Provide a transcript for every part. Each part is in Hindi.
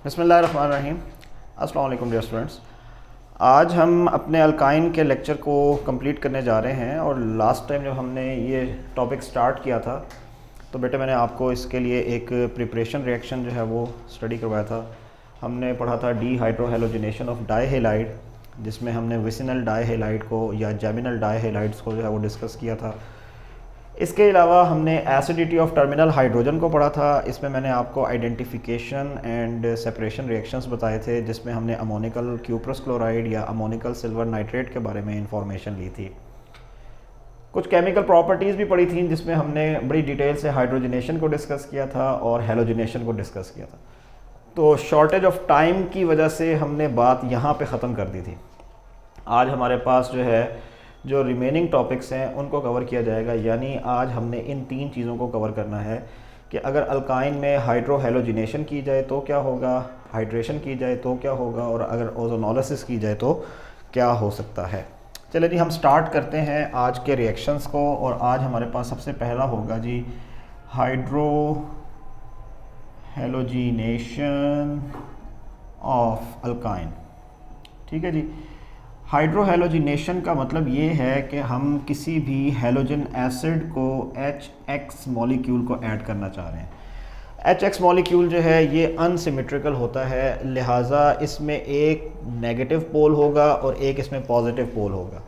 बिस्मिल्लाहिर्रहमानिर्रहीम। अस्सलाम वालेकुम डियर स्टूडेंट्स। आज हम अपने अल्काइन के लेक्चर को कंप्लीट करने जा रहे हैं और लास्ट टाइम जब हमने ये टॉपिक स्टार्ट किया था तो बेटे मैंने आपको इसके लिए एक प्रिपरेशन रिएक्शन जो है वो स्टडी करवाया था। हमने पढ़ा था D hydrohalogenation of die halide, जिसमें हमने विसिनल डाई हेलाइड को या जेमिनल डाई हेलाइड्स को जो है वो डिस्कस किया था। इसके अलावा हमने एसिडिटी ऑफ टर्मिनल हाइड्रोजन को पढ़ा था। इसमें मैंने आपको आइडेंटिफिकेशन एंड सेपरेशन रिएक्शंस बताए थे, जिसमें हमने अमोनिकल क्यूप्रस क्लोराइड या अमोनिकल सिल्वर नाइट्रेट के बारे में इंफॉर्मेशन ली थी। कुछ केमिकल प्रॉपर्टीज़ भी पढ़ी थी, जिसमें हमने बड़ी डिटेल से हाइड्रोजनेशन को डिस्कस किया था और हेलोजिनेशन को डिस्कस किया था। तो शॉर्टेज ऑफ टाइम की वजह से हमने बात यहाँ पे ख़त्म कर दी थी। आज हमारे पास जो रिमेनिंग टॉपिक्स हैं उनको कवर किया जाएगा, यानी आज हमने इन तीन चीज़ों को कवर करना है कि अगर अल्काइन में हाइड्रोहेलोजिनेशन की जाए तो क्या होगा, हाइड्रेशन की जाए तो क्या होगा, और अगर ओजोनोलिसिस की जाए तो क्या हो सकता है। चलिए जी, हम स्टार्ट करते हैं आज के रिएक्शंस को। और आज हमारे पास सबसे पहला होगा जी हाइड्रोहेलोजिनेशन ऑफ अल्काइन। ठीक है जी। हाइड्रोहेलोजिनेशन का मतलब ये है कि हम किसी भी हेलोजन एसिड को HX मॉलिक्यूल को ऐड करना चाह रहे हैं। HX मॉलिक्यूल जो है ये अनसिमेट्रिकल होता है, लिहाजा इसमें एक नेगेटिव पोल होगा और एक इसमें पॉजिटिव पोल होगा।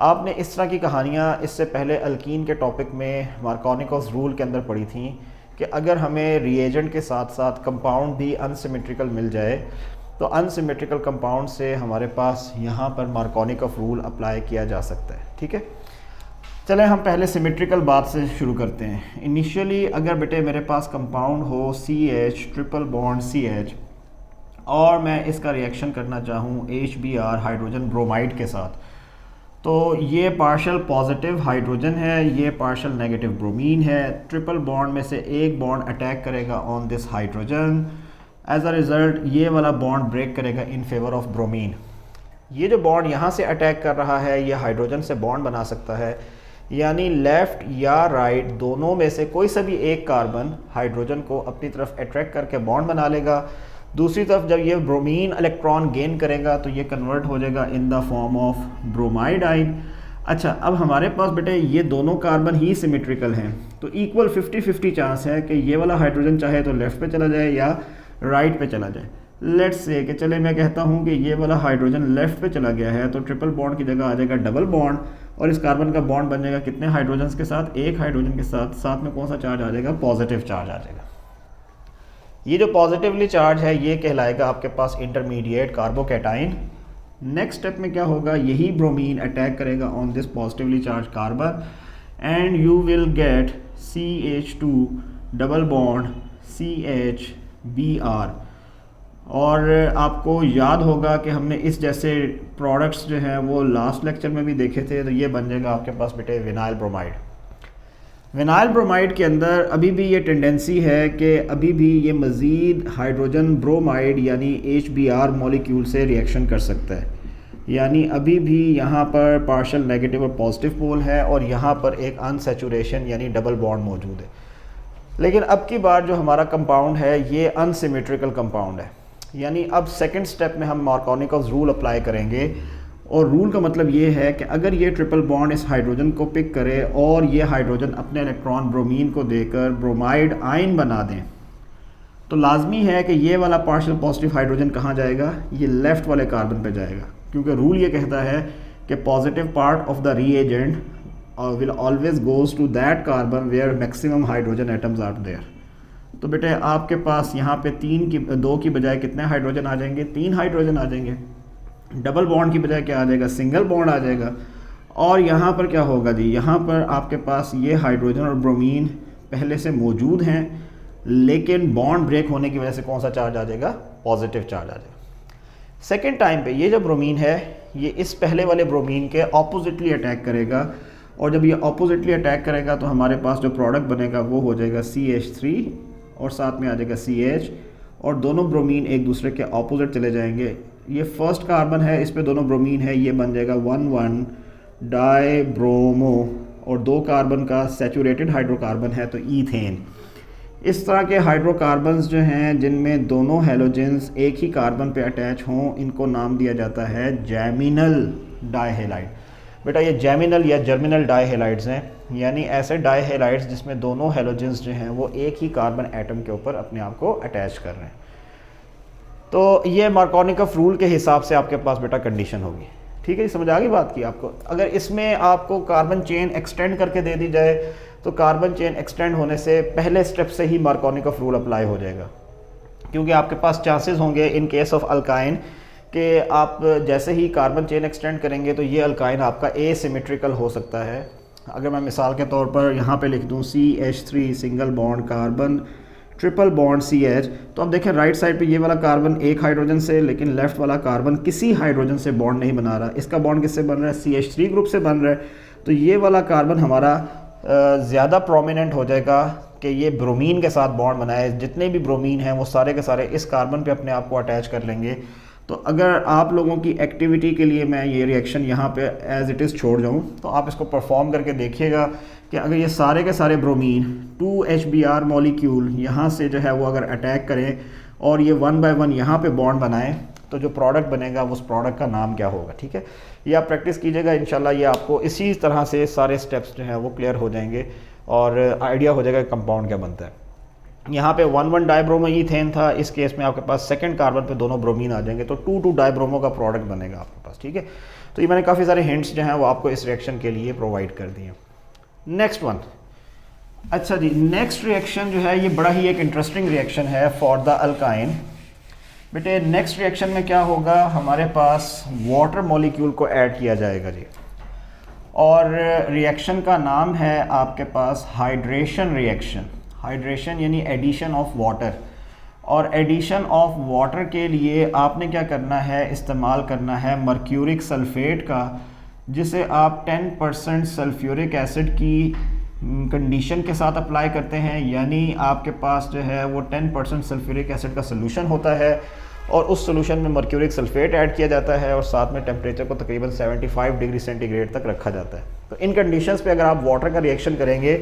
आपने इस तरह की कहानियाँ इससे पहले अल्कीन के टॉपिक में मार्कोनिकॉस रूल के अंदर पढ़ी थी कि अगर हमें रिएजेंट के साथ साथ कंपाउंड भी अनसिमेट्रिकल मिल जाए तो अनसिमेट्रिकल कंपाउंड से हमारे पास यहाँ पर मार्कोनिकॉफ रूल अप्लाई किया जा सकता है। ठीक है, चलें हम पहले सिमेट्रिकल बात से शुरू करते हैं। इनिशियली अगर बेटे मेरे पास कंपाउंड हो CH ट्रिपल बॉन्ड CH और मैं इसका रिएक्शन करना चाहूँ HBr हाइड्रोजन ब्रोमाइड के साथ, तो ये पार्शल पॉजिटिव हाइड्रोजन है, ये पार्शल नेगेटिव ब्रोमीन है। ट्रिपल बॉन्ड में से एक बॉन्ड अटैक करेगा on this hydrogen, as a result ये वाला बॉन्ड ब्रेक करेगा इन फेवर ऑफ ब्रोमीन। ये जो बॉन्ड यहाँ से अटैक कर रहा है ये हाइड्रोजन से बॉन्ड बना सकता है, यानी लेफ़्ट या राइट दोनों में से कोई सा भी एक कार्बन हाइड्रोजन को अपनी तरफ अट्रैक्ट करके बॉन्ड बना लेगा। दूसरी तरफ जब ये ब्रोमीन इलेक्ट्रॉन गेन करेगा तो ये कन्वर्ट हो जाएगा in the form of bromide आइन। अच्छा, अब हमारे पास बेटे ये दोनों कार्बन ही सिमेट्रिकल हैं, तो इक्वल 50-50 चांस है कि ये वाला हाइड्रोजन चाहे तो लेफ़्ट पे चला जाए या राइट पे चला जाए। लेट्स से कि चले मैं कहता हूँ कि ये वाला हाइड्रोजन लेफ़्ट पे चला गया है, तो ट्रिपल बॉन्ड की जगह आ जाएगा डबल बॉन्ड और इस कार्बन का बॉन्ड बन जाएगा कितने हाइड्रोजन के साथ, एक हाइड्रोजन के साथ। साथ में कौन सा चार्ज आ जाएगा, पॉजिटिव चार्ज आ जाएगा। ये जो पॉजिटिवली चार्ज है ये कहलाएगा आपके पास इंटरमीडिएट कार्बोकैटाइन। नेक्स्ट स्टेप में क्या होगा, यही ब्रोमीन अटैक करेगा on this positively charge carbon and you will get CH2 double bond CH Br। और आपको याद होगा कि हमने इस जैसे प्रोडक्ट्स जो हैं वो लास्ट लेक्चर में भी देखे थे, तो ये बन जाएगा आपके पास बेटे विनाइल ब्रोमाइड। विनाइल ब्रोमाइड के अंदर अभी भी ये टेंडेंसी है कि अभी भी ये मज़ीद हाइड्रोजन ब्रोमाइड यानी HBr मॉलिक्यूल से रिएक्शन कर सकता है, यानी अभी भी यहाँ पर पार्शल नेगेटिव और पॉजिटिव पोल है और यहाँ पर एक अनसैचुरेशन यानी डबल बॉन्ड मौजूद है। लेकिन अब की बार जो हमारा कंपाउंड है ये अनसिमेट्रिकल कंपाउंड है, यानी अब सेकंड स्टेप में हम मार्कोनिकॉफ रूल अप्लाई करेंगे। और रूल का मतलब ये है कि अगर ये ट्रिपल बॉन्ड इस हाइड्रोजन को पिक करे और ये हाइड्रोजन अपने इलेक्ट्रॉन ब्रोमीन को देकर ब्रोमाइड आयन बना दें, तो लाजमी है कि ये वाला पार्शियल पॉजिटिव हाइड्रोजन कहाँ जाएगा, ये लेफ़्ट वाले कार्बन पे जाएगा, क्योंकि रूल ये कहता है कि positive part of the reagent will always goes to that carbon where maximum hydrogen atoms are there। तो बेटे आपके पास यहाँ पे 2 की बजाय कितने हाइड्रोजन आ जाएंगे, 3 हाइड्रोजन आ जाएंगे। डबल बॉन्ड की बजाय क्या आ जाएगा, सिंगल बॉन्ड आ जाएगा। और यहाँ पर क्या होगा जी, यहाँ पर आपके पास ये हाइड्रोजन और ब्रोमीन पहले से मौजूद हैं, लेकिन बॉन्ड ब्रेक होने की वजह से कौन सा चार्ज आ जाएगा, पॉजिटिव चार्ज आ जाएगा। सेकेंड टाइम पे ये जो ब्रोमीन है ये इस पहले वाले ब्रोमीन के ऑपोजिटली अटैक करेगा, और जब ये ऑपोजिटली अटैक करेगा तो हमारे पास जो प्रोडक्ट बनेगा वो हो जाएगा CH3 और साथ में आ जाएगा CH, और दोनों ब्रोमीन एक दूसरे के ऑपोजिट चले जाएंगे। ये फर्स्ट कार्बन है, इस पे दोनों ब्रोमीन है, ये बन जाएगा 1,1 डाई ब्रोमो, और 2 कार्बन का सैचुरेटेड हाइड्रोकार्बन है तो ईथेन। इस तरह के हाइड्रोकार्बन्स जो हैं जिनमें दोनों हैलोजेंस एक ही कार्बन पे अटैच हों, इनको नाम दिया जाता है जैमिनल डाइहेलाइड। बेटा ये जैमिनल या जर्मिनल डाइहेलाइड्स हैं, यानी ऐसे डाइहेलाइड्स जिसमें दोनों हैलोजेंस जो हैं वो एक ही कार्बन एटम के ऊपर अपने आप को अटैच कर रहे हैं। तो ये मार्कोनिकॉफ रूल के हिसाब से आपके पास बेटा कंडीशन होगी। ठीक है, समझ आ गई बात की आपको। अगर इसमें आपको कार्बन चेन एक्सटेंड करके दे दी जाए तो कार्बन चेन एक्सटेंड होने से पहले स्टेप से ही मार्कोनिकॉफ रूल अप्लाई हो जाएगा, क्योंकि आपके पास चांसेस होंगे इन केस ऑफ अल्काइन कि आप जैसे ही कार्बन चेन एक्सटेंड करेंगे तो ये अल्काइन आपका एसिमेट्रिकल हो सकता है। अगर मैं मिसाल के तौर पर यहाँ पे लिख दूँ CH3 single bond carbon triple bond CH, तो अब देखें राइट साइड पे ये वाला कार्बन एक हाइड्रोजन से, लेकिन लेफ्ट वाला कार्बन किसी हाइड्रोजन से बॉन्ड नहीं बना रहा। इसका बॉन्ड किससे बन रहा है? CH3 ग्रुप से बन रहा है। तो ये वाला कार्बन हमारा ज़्यादा प्रोमिनेंट हो जाएगा कि ये ब्रोमीन के साथ बॉन्ड बनाए। जितने भी ब्रोमीन हैं वो सारे के सारे इस कार्बन पे अपने आप को अटैच कर लेंगे। तो अगर आप लोगों की एक्टिविटी के लिए मैं ये रिएक्शन यहाँ पे एज इट इज़ छोड़ जाऊँ तो आप इसको परफॉर्म करके देखिएगा कि अगर ये सारे के सारे ब्रोमीन 2HBr मॉलिक्यूल यहाँ से जो है वो अगर अटैक करें और ये 1 बाय 1 यहाँ पे बॉन्ड बनाएं तो जो प्रोडक्ट बनेगा उस प्रोडक्ट का नाम क्या होगा। ठीक है, ये आप प्रैक्टिस कीजिएगा, इंशाल्लाह ये आपको इसी तरह से सारे स्टेप्स जो हैं वो क्लियर हो जाएंगे और आइडिया हो जाएगा कंपाउंड क्या बनता है। यहाँ पे 1,1 डाइब्रोमो ईथेन था, इस केस में आपके पास सेकंड कार्बन पे दोनों ब्रोमीन आ जाएंगे तो 2,2 डाइब्रोमो का प्रोडक्ट बनेगा आपके पास। ठीक है, तो ये मैंने काफ़ी सारे हिंट्स जो हैं वो आपको इस रिएक्शन के लिए प्रोवाइड कर दिए। नेक्स्ट वन, अच्छा जी, नेक्स्ट रिएक्शन जो है ये बड़ा ही एक इंटरेस्टिंग रिएक्शन है फॉर द अल्काइन। बेटे नेक्स्ट रिएक्शन में क्या होगा, हमारे पास वाटर मॉलिक्यूल को ऐड किया जाएगा जी, और रिएक्शन का नाम है आपके पास हाइड्रेशन रिएक्शन। हाइड्रेशन यानी एडिशन ऑफ वाटर, और एडिशन ऑफ वाटर के लिए आपने क्या करना है, इस्तेमाल करना है मर्क्यूरिक सल्फेट का, जिसे आप 10% सल्फ्यूरिक एसिड की कंडीशन के साथ अप्लाई करते हैं। यानी आपके पास जो है वो 10% सल्फ्यूरिक एसिड का सोल्यूशन होता है और उस सोल्यूशन में मर्क्यूरिक सल्फेट ऐड किया जाता है और साथ में टेम्परेचर को तकरीबन 75 डिग्री सेंटीग्रेड तक रखा जाता है। तो इन कंडीशंस पे अगर आप वाटर का रिएक्शन करेंगे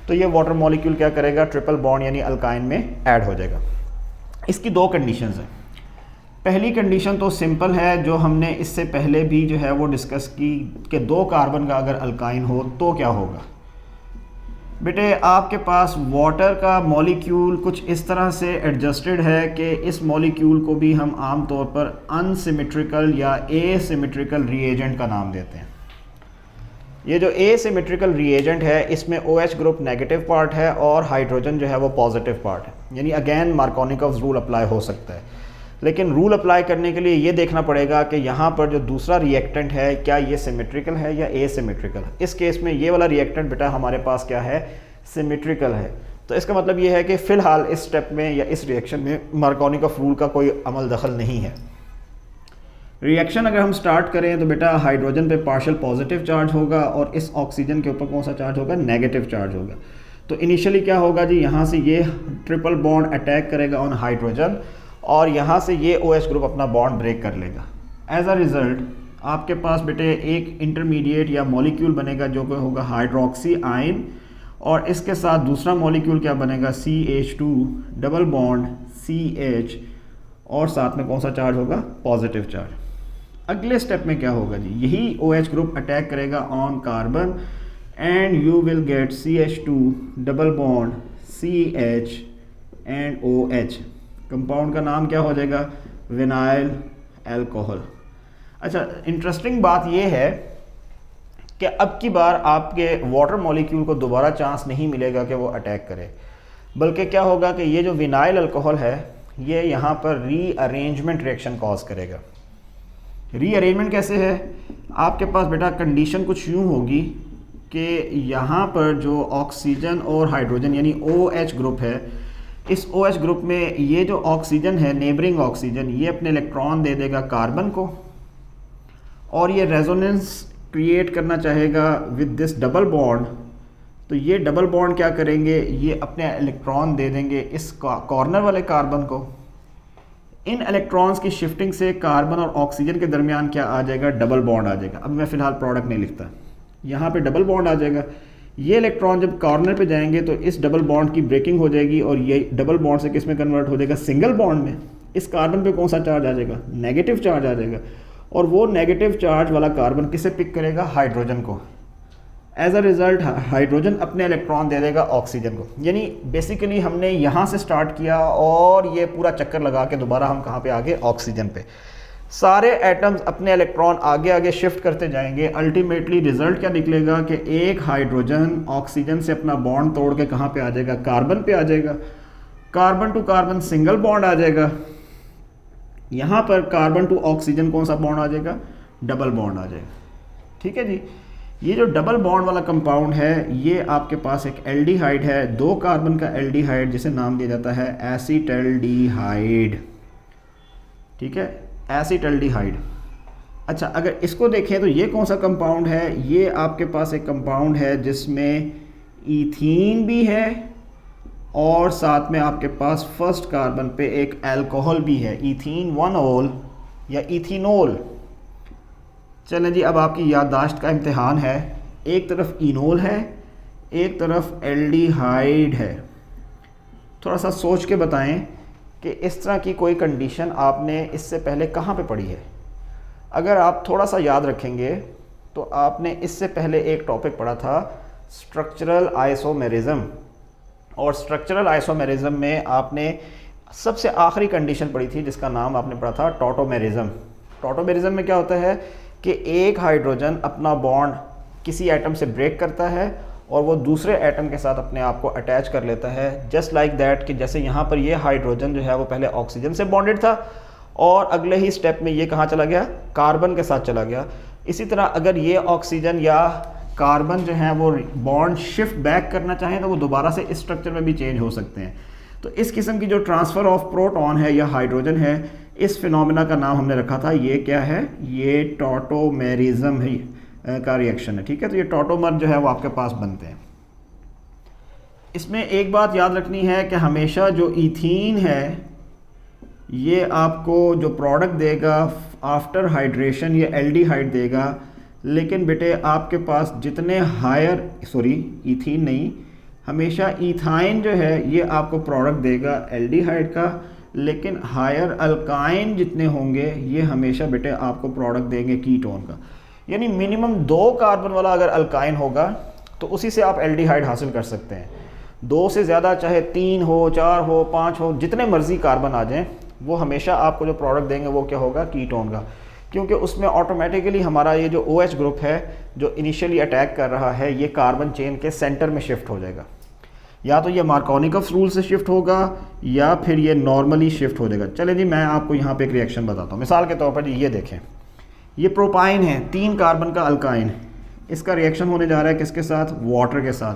तो ये वाटर मॉलिक्यूल क्या करेगा, ट्रिपल बॉन्ड यानी अल्काइन में ऐड हो जाएगा। इसकी दो कंडीशंस हैं। पहली कंडीशन तो सिंपल है, जो हमने इससे पहले भी जो है वो डिस्कस की कि 2 कार्बन का अगर अल्काइन हो तो क्या होगा। बेटे आपके पास वाटर का मॉलिक्यूल कुछ इस तरह से एडजस्टेड है कि इस मॉलिक्यूल को भी हम आम तौर पर अनसिमेट्रिकल या एसिमेट्रिकल रिएजेंट का नाम देते हैं। ये जो एसिमेट्रिकल रिएजेंट है इसमें OH ग्रुप नेगेटिव पार्ट है और हाइड्रोजन जो है वो पॉजिटिव पार्ट है। यानी अगेन मार्कोनिकॉफ रूल अप्लाई हो सकता है, लेकिन रूल अप्लाई करने के लिए ये देखना पड़ेगा कि यहाँ पर जो दूसरा रिएक्टेंट है क्या ये सिमेट्रिकल है या एसिमेट्रिकल है। इस केस में ये वाला रिएक्टेंट बेटा हमारे पास क्या है, सिमेट्रिकल है। तो इसका मतलब ये है कि फ़िलहाल इस स्टेप में या इस रिएक्शन में मार्कोनिकॉफ रूल का कोई अमल दखल नहीं है। रिएक्शन अगर हम स्टार्ट करें तो बेटा हाइड्रोजन पे पार्शियल पॉजिटिव चार्ज होगा और इस ऑक्सीजन के ऊपर कौन सा चार्ज होगा, नेगेटिव चार्ज होगा। तो इनिशियली क्या होगा जी, यहाँ से ये ट्रिपल बॉन्ड अटैक करेगा ऑन हाइड्रोजन और यहाँ से ये OH ग्रुप अपना बॉन्ड ब्रेक कर लेगा। एज अ रिज़ल्ट आपके पास बेटे एक इंटरमीडिएट या मॉलिक्यूल बनेगा जो कि होगा हाइड्रोक्सी आयन, और इसके साथ दूसरा मॉलिक्यूल क्या बनेगा, CH2 डबल बॉन्ड CH, और साथ में कौन सा चार्ज होगा, पॉजिटिव चार्ज। अगले स्टेप में क्या होगा जी, यही OH ग्रुप अटैक करेगा on carbon and you will get CH2 double bond CH and OH। Compound का नाम क्या हो जाएगा, विनाइल अल्कोहल। अच्छा, इंटरेस्टिंग बात यह है कि अब की बार आपके वाटर मॉलिक्यूल को दोबारा चांस नहीं मिलेगा कि वो अटैक करे, बल्कि क्या होगा कि ये जो विनाइल अल्कोहल है ये यहाँ पर रीअरेंजमेंट रिएक्शन कॉज करेगा। रीअरेंजमेंट कैसे है, आपके पास बेटा कंडीशन कुछ यूँ होगी कि यहाँ पर जो ऑक्सीजन और हाइड्रोजन यानी OH ग्रुप है, इस OH ग्रुप में ये जो ऑक्सीजन है, नेबरिंग ऑक्सीजन, ये अपने इलेक्ट्रॉन दे देगा कार्बन को और ये रेजोनेंस क्रिएट करना चाहेगा विद दिस डबल बॉन्ड। तो ये डबल बॉन्ड क्या करेंगे, ये अपने इलेक्ट्रॉन दे देंगे इस कॉर्नर वाले कार्बन को। इन इलेक्ट्रॉन्स की शिफ्टिंग से कार्बन और ऑक्सीजन के दरमियान क्या आ जाएगा, डबल बॉन्ड आ जाएगा। अब मैं फ़िलहाल प्रोडक्ट नहीं लिखता, यहाँ पे डबल बॉन्ड आ जाएगा। ये इलेक्ट्रॉन जब कॉर्नर पे जाएंगे तो इस डबल बॉन्ड की ब्रेकिंग हो जाएगी और ये डबल बॉन्ड से किस में कन्वर्ट हो जाएगा, सिंगल बॉन्ड में। इस कार्बन पे कौन सा चार्ज आ जाएगा, नेगेटिव चार्ज आ जाएगा, और वो नेगेटिव चार्ज वाला कार्बन किसे पिक करेगा, हाइड्रोजन को। एज अ रिज़ल्ट हाइड्रोजन अपने इलेक्ट्रॉन दे देगा ऑक्सीजन को। यानी बेसिकली हमने यहाँ से स्टार्ट किया और ये पूरा चक्कर लगा के दोबारा हम कहाँ पे आ गए, ऑक्सीजन पे। सारे एटम्स अपने इलेक्ट्रॉन आगे आगे शिफ्ट करते जाएंगे। अल्टीमेटली रिजल्ट क्या निकलेगा कि एक हाइड्रोजन ऑक्सीजन से अपना बॉन्ड तोड़ के कहाँ पे आ जाएगा, कार्बन पे आ जाएगा। Carbon to carbon single bond आ जाएगा। यहाँ पर कार्बन टू ऑक्सीजन कौन सा बॉन्ड आ जाएगा, डबल बॉन्ड आ जाएगा। ठीक है जी। ये जो डबल बॉन्ड वाला कंपाउंड है ये आपके पास एक एल्डिहाइड है, 2 कार्बन का एल्डिहाइड, जिसे नाम दिया जाता है एसीटल्डिहाइड। ठीक है, एसीटल्डिहाइड। अच्छा, अगर इसको देखें तो ये कौन सा कंपाउंड है, ये आपके पास एक कंपाउंड है जिसमें ईथीन भी है और साथ में आपके पास फर्स्ट कार्बन पे एक अल्कोहल भी है, ईथीन 1-ओल या इथेनॉल। चलें जी, अब आपकी याददाश्त का इम्तिहान है। एक तरफ इनोल है, एक तरफ एल्डिहाइड है। थोड़ा सा सोच के बताएं कि इस तरह की कोई कंडीशन आपने इससे पहले कहाँ पे पढ़ी है। अगर आप थोड़ा सा याद रखेंगे तो आपने इससे पहले एक टॉपिक पढ़ा था स्ट्रक्चरल आइसोमेरिज्म, और स्ट्रक्चरल आइसोमेरिज्म में आपने सबसे आखिरी कंडीशन पढ़ी थी जिसका नाम आपने पढ़ा था टॉटोमेरिज्म। टॉटोमेरिज्म में क्या होता है कि एक हाइड्रोजन अपना बॉन्ड किसी एटम से ब्रेक करता है और वो दूसरे एटम के साथ अपने आप को अटैच कर लेता है, जस्ट लाइक दैट कि जैसे यहाँ पर ये हाइड्रोजन जो है वो पहले ऑक्सीजन से बॉन्डेड था और अगले ही स्टेप में ये कहाँ चला गया, कार्बन के साथ चला गया। इसी तरह अगर ये ऑक्सीजन या कार्बन जो है वो बॉन्ड शिफ्ट बैक करना चाहें तो वो दोबारा से इस स्ट्रक्चर में भी चेंज हो सकते हैं। तो इस किस्म की जो ट्रांसफ़र ऑफ प्रोटॉन है या हाइड्रोजन है, इस फिनोमेना का नाम हमने रखा था, ये क्या है, ये टॉटोमेरिज्म है का रिएक्शन है। ठीक है, तो ये टॉटोमर जो है वो आपके पास बनते हैं। इसमें एक बात याद रखनी है कि हमेशा जो ईथीन है ये आपको जो प्रोडक्ट देगा आफ्टर हाइड्रेशन ये एल्डिहाइड देगा, लेकिन बेटे आपके पास जितने हायर ईथीन नहीं, हमेशा इथाइन जो है ये आपको प्रोडक्ट देगा एल्डिहाइड का, लेकिन हायर अल्काइन जितने होंगे ये हमेशा बेटे आपको प्रोडक्ट देंगे कीटोन का। यानी मिनिमम 2 कार्बन वाला अगर अल्काइन होगा तो उसी से आप एल्डिहाइड हासिल कर सकते हैं। 2 से ज़्यादा चाहे 3 हो, 4 हो, 5 हो, जितने मर्जी कार्बन आ जाएं, वो हमेशा आपको जो प्रोडक्ट देंगे वो क्या होगा, कीटोन का, क्योंकि उसमें ऑटोमेटिकली हमारा ये जो OH ग्रुप है जो इनिशियली अटैक कर रहा है ये कार्बन चेन के सेंटर में शिफ्ट हो जाएगा। या तो ये मार्कोनिकफ रूल से शिफ्ट होगा या फिर ये नॉर्मली शिफ्ट हो जाएगा। चले जी, मैं आपको यहाँ पे एक रिएक्शन बताता हूँ। मिसाल के तौर पर जी ये देखें, ये प्रोपाइन है, 3 कार्बन का अल्काइन, इसका रिएक्शन होने जा रहा है किसके साथ, वाटर के साथ।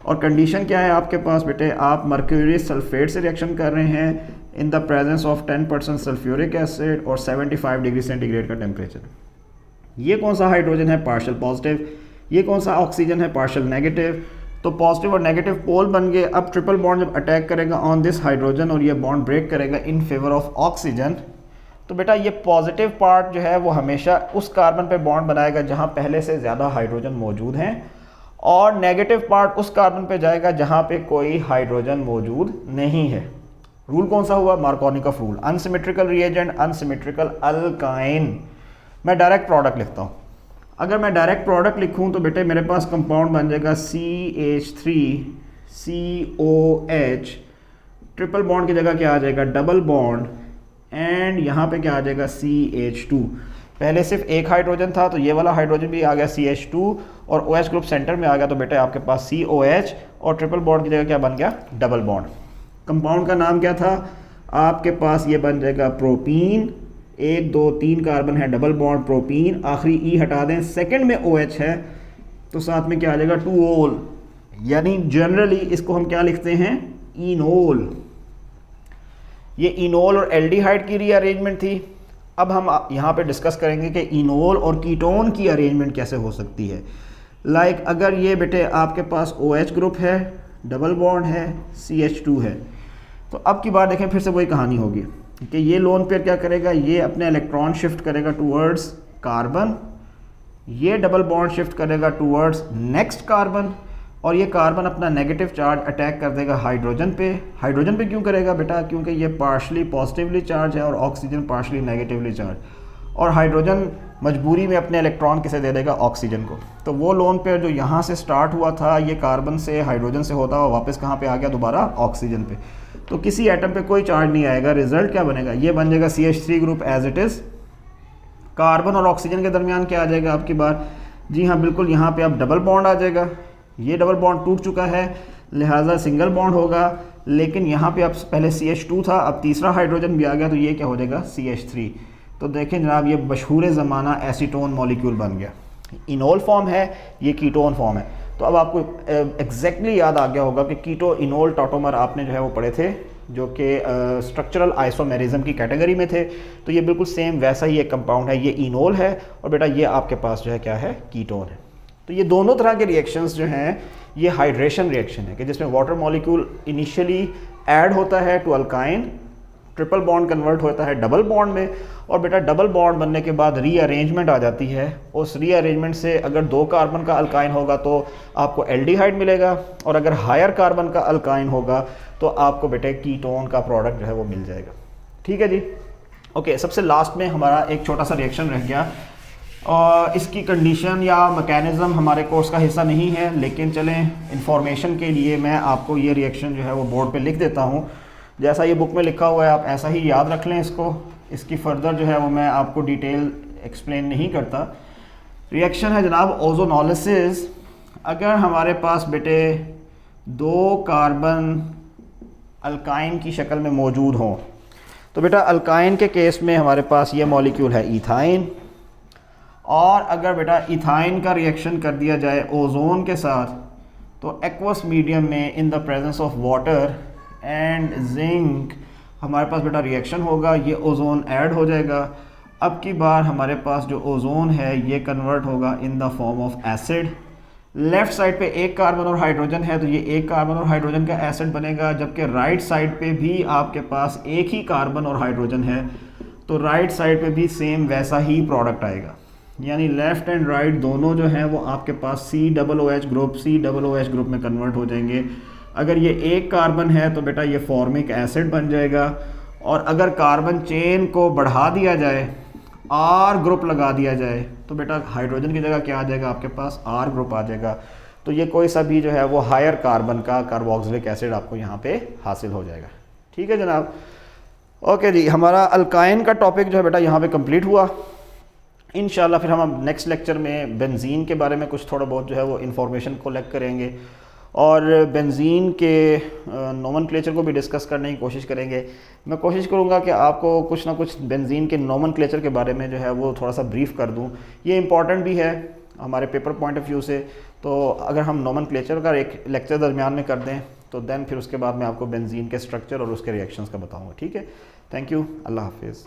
और कंडीशन क्या है आपके पास बेटे, आप मर्क्यूरी सल्फेट से रिएक्शन कर रहे हैं in the presence of 10% sulphuric acid और 75 डिग्री सेंटीग्रेड का टेम्परेचर। ये कौन सा हाइड्रोजन है, पार्शियल पॉजिटिव, ये कौन सा ऑक्सीजन है, पार्शियल नेगेटिव। तो पॉजिटिव और नेगेटिव पोल बन गए। अब ट्रिपल बॉन्ड जब अटैक करेगा ऑन दिस हाइड्रोजन और ये बॉन्ड ब्रेक करेगा इन फेवर ऑफ ऑक्सीजन, तो बेटा ये पॉजिटिव पार्ट जो है वो हमेशा उस कार्बन पे बॉन्ड बनाएगा जहाँ पहले से ज़्यादा हाइड्रोजन मौजूद हैं, और नेगेटिव पार्ट उस कार्बन पे जाएगा जहाँ पे कोई हाइड्रोजन मौजूद नहीं है। रूल कौन सा हुआ, Markovnikov rule, unsymmetrical reagent unsymmetrical alkyne. मैं डायरेक्ट प्रोडक्ट लिखता हूँ। अगर मैं डायरेक्ट प्रोडक्ट लिखूं तो बेटे मेरे पास कंपाउंड बन जाएगा CH3COH, ट्रिपल बॉन्ड की जगह क्या आ जाएगा, डबल बॉन्ड, एंड यहाँ पे क्या आ जाएगा, CH2। पहले सिर्फ एक हाइड्रोजन था तो ये वाला हाइड्रोजन भी आ गया CH2 और OH ग्रुप सेंटर में आ गया, तो बेटे आपके पास COH और ट्रिपल बॉन्ड की जगह क्या बन गया, डबल बॉन्ड। कंपाउंड का नाम क्या था आपके पास, ये बन जाएगा प्रोपीन। 1 2 3 कार्बन है, डबल बॉन्ड प्रोपीन, आखिरी ई हटा दें, सेकंड में OH है तो साथ में क्या आ जाएगा, 2-ओल। यानी जनरली इसको हम क्या लिखते हैं, इनोल। ये इनोल और एल्डिहाइड की रीअरेंजमेंट थी। अब हम यहाँ पे डिस्कस करेंगे कि इनोल और कीटोन की अरेंजमेंट कैसे हो सकती है। लाइक अगर ये बेटे आपके पास OH ग्रुप है, डबल बॉन्ड है, CH2 है, तो अब की बार देखें फिर से वही कहानी होगी कि ये लोन पेयर क्या करेगा, ये अपने इलेक्ट्रॉन शिफ्ट करेगा टूवर्ड्स कार्बन, ये डबल बॉन्ड शिफ्ट करेगा टूवर्ड्स नेक्स्ट कार्बन, और ये कार्बन अपना नेगेटिव चार्ज अटैक कर देगा हाइड्रोजन पे। हाइड्रोजन पे क्यों करेगा बेटा? क्योंकि ये पार्शली पॉजिटिवली चार्ज है और ऑक्सीजन पार्शली नेगेटिवली चार्ज, और हाइड्रोजन मजबूरी में अपने इलेक्ट्रॉन किसे दे देगा? ऑक्सीजन को। तो वो लोन पेयर जो यहाँ से स्टार्ट हुआ था ये कार्बन से हाइड्रोजन से होता हुआ वापस कहाँ पे आ गया? दोबारा ऑक्सीजन पे। तो किसी एटम पे कोई चार्ज नहीं आएगा। रिजल्ट क्या बनेगा? ये बन जाएगा CH3 group as it is. Carbon और ऑक्सीजन के दरमियान क्या आ जाएगा आपकी बात? जी हाँ बिल्कुल, यहाँ पे अब डबल बॉन्ड आ जाएगा। ये डबल बॉन्ड टूट चुका है, लिहाजा सिंगल बॉन्ड होगा। लेकिन यहाँ पे अब पहले CH2 था, अब तीसरा हाइड्रोजन भी आ गया, तो ये क्या हो जाएगा? CH3। तो देखें जनाब, ये मशहूर ज़माना एसीटोन मॉलिक्यूल बन गया। इनोल फॉर्म है, ये कीटोन फॉर्म है। तो अब आपको एग्जैक्टली याद आ गया होगा कि कीटो इनोल टॉटोमर आपने जो है वो पढ़े थे, जो कि स्ट्रक्चरल आइसोमेरिज्म की कैटेगरी में थे। तो ये बिल्कुल सेम वैसा ही एक कंपाउंड है, ये इनोल है और बेटा ये आपके पास जो है क्या है? कीटोन है। तो ये दोनों तरह के रिएक्शंस जो हैं ये हाइड्रेशन रिएक्शन है कि जिसमें वाटर मॉलिक्यूल इनिशियली ऐड होता है to alkyne, triple bond convert होता है डबल बॉन्ड में, और बेटा डबल बॉन्ड बनने के बाद रीअरेंजमेंट आ जाती है। उस रीअरेंजमेंट से अगर 2 कार्बन का अल्काइन होगा तो आपको एल्डिहाइड मिलेगा, और अगर हायर कार्बन का अल्काइन होगा तो आपको बेटे कीटोन का प्रोडक्ट जो है वो मिल जाएगा। ठीक है जी। ओके, सबसे लास्ट में हमारा एक छोटा सा रिएक्शन रह गया, और इसकी कंडीशन या मैकेनिज़्म हमारे कोर्स का हिस्सा नहीं है, लेकिन चलें इंफॉर्मेशन के लिए मैं आपको ये रिएक्शन जो है वो बोर्ड पे लिख देता हूँ। जैसा ये बुक में लिखा हुआ है आप ऐसा ही याद रख लें इसको। इसकी फर्दर जो है वो मैं आपको डिटेल एक्सप्लेन नहीं करता। रिएक्शन है जनाब ओजोनोलिसिस। अगर हमारे पास बेटे 2 कार्बन अल्काइन की शक्ल में मौजूद हों, तो बेटा अल्काइन के केस में हमारे पास ये मॉलिक्यूल है इथाइन, और अगर बेटा इथाइन का रिएक्शन कर दिया जाए ओजोन के साथ, तो एक्वस मीडियम में in the presence of water and zinc हमारे पास बेटा रिएक्शन होगा, ये ओजोन ऐड हो जाएगा। अब की बार हमारे पास जो ओजोन है ये कन्वर्ट होगा in the form of acid. Left side पे 1 कार्बन और हाइड्रोजन है, तो ये 1 कार्बन और हाइड्रोजन का एसिड बनेगा, जबकि राइट साइड पे भी आपके पास 1 ही कार्बन और हाइड्रोजन है, तो राइट साइड पे भी सेम वैसा ही प्रोडक्ट आएगा। यानी लेफ़्ट एंड राइट दोनों जो हैं वो आपके पास COOH ग्रुप में कन्वर्ट हो जाएंगे। अगर ये 1 कार्बन है तो बेटा ये फॉर्मिक एसिड बन जाएगा, और अगर कार्बन चेन को बढ़ा दिया जाए, R ग्रुप लगा दिया जाए, तो बेटा हाइड्रोजन की जगह क्या आ जाएगा? आपके पास R ग्रुप आ जाएगा। तो ये कोई सा भी जो है वो हायर कार्बन का कार्बोक्सिलिक एसिड आपको यहाँ पे हासिल हो जाएगा। ठीक है जनाब। ओके जी, हमारा अल्काइन का टॉपिक जो है बेटा यहाँ पे कंप्लीट हुआ। इंशाल्लाह फिर हम नेक्स्ट लेक्चर में बेंजीन के बारे में कुछ थोड़ा बहुत जो है वो इन्फॉर्मेशन कलेक्ट करेंगे, और बेंजीन के नोमेनक्लेचर को भी डिस्कस करने की कोशिश करेंगे। मैं कोशिश करूंगा कि आपको कुछ ना कुछ बेंजीन के नोमेनक्लेचर के बारे में जो है वो थोड़ा सा ब्रीफ कर दूं। ये इंपॉर्टेंट भी है हमारे पेपर पॉइंट ऑफ व्यू से। तो अगर हम नोमेनक्लेचर का एक लेक्चर दरमियान में कर दें तो देन फिर उसके बाद मैं आपको बेंजीन के स्ट्रक्चर और उसके रिएक्शंस का बताऊँगा। ठीक है, थैंक यू, अल्लाह हाफिज़।